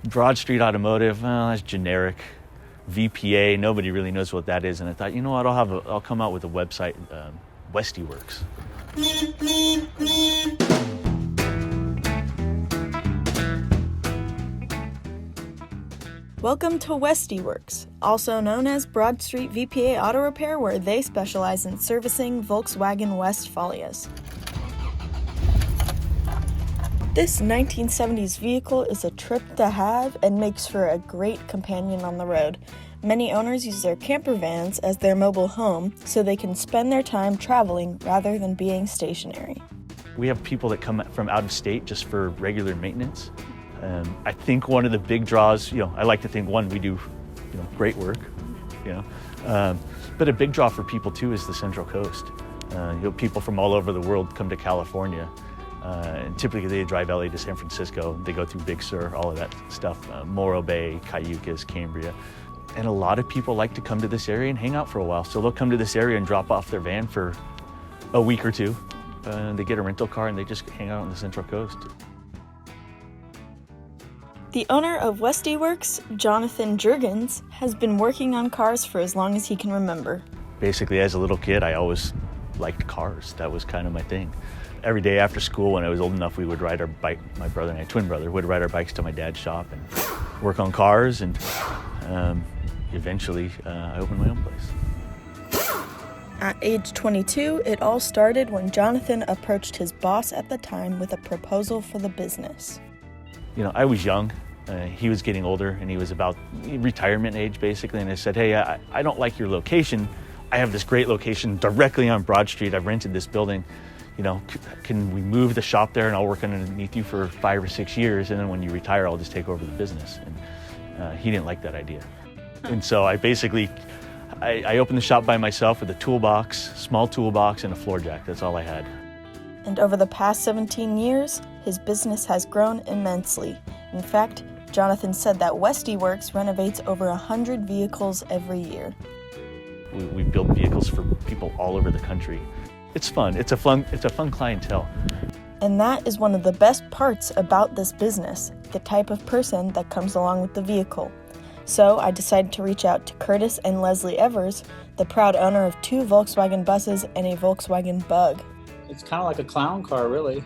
Broad Street Automotive, well, that's generic. VPA, nobody really knows what that is. And I thought, you know what, I'll come out with a website, Westy Werks. Welcome to Westy Werks, also known as Broad Street VPA Auto Repair, where they specialize in servicing Volkswagen Westfalias. This 1970s vehicle is a trip to have and makes for a great companion on the road. Many owners use their camper vans as their mobile home so they can spend their time traveling rather than being stationary. We have people that come from out of state just for regular maintenance. I think one of the big draws, I like to think, one, we do, great work, but a big draw for people too is the Central Coast. People from all over the world come to California, and typically they drive LA to San Francisco. They go through Big Sur, all of that stuff, Morro Bay, Cayucas, Cambria. And a lot of people like to come to this area and hang out for a while. So they'll come to this area and drop off their van for a week or two. They get a rental car and they just hang out on the Central Coast. The owner of Westy Werks, Jonathan Jurgens, has been working on cars for as long as he can remember. Basically, as a little kid, I always liked cars. That was kind of my thing. Every day after school, when I was old enough, we would ride our bike. My brother and I, twin brother, would ride our bikes to my dad's shop and work on cars. And eventually, I opened my own place. At age 22, it all started when Jonathan approached his boss at the time with a proposal for the business. I was young. He was getting older, and he was about retirement age, basically. And I said, hey, I don't like your location. I have this great location directly on Broad Street. I've rented this building. Can we move the shop there, and I'll work underneath you for 5 or 6 years, and then when you retire, I'll just take over the business. And he didn't like that idea. And so I opened the shop by myself with a toolbox, small toolbox, and a floor jack. That's all I had. And over the past 17 years, his business has grown immensely. In fact, Jonathan said that Westy Werks renovates over 100 vehicles every year. We build vehicles for people all over the country. It's fun. It's a fun clientele. And that is one of the best parts about this business, the type of person that comes along with the vehicle. So I decided to reach out to Curtis and Leslie Evers, the proud owner of 2 Volkswagen buses and a Volkswagen Bug. It's kind of like a clown car, really.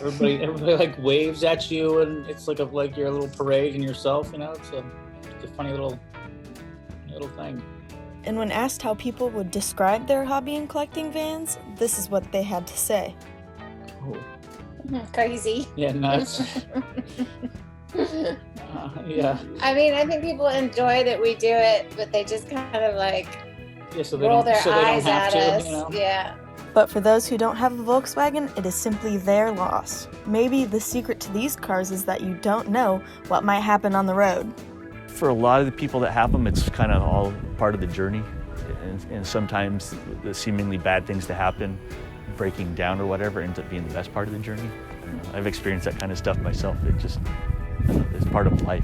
Everybody like waves at you, and it's like you're a little parade in yourself. It's a funny little thing. And when asked how people would describe their hobby in collecting vans, this is what they had to say. Oh. Crazy. Yeah, nuts. Yeah. I mean, I think people enjoy that we do it, but they just kind of roll their eyes at us. Yeah. But for those who don't have a Volkswagen, it is simply their loss. Maybe the secret to these cars is that you don't know what might happen on the road. For a lot of the people that have them, it's kind of all part of the journey. And sometimes the seemingly bad things to happen, breaking down or whatever, ends up being the best part of the journey. I've experienced that kind of stuff myself. It's part of life.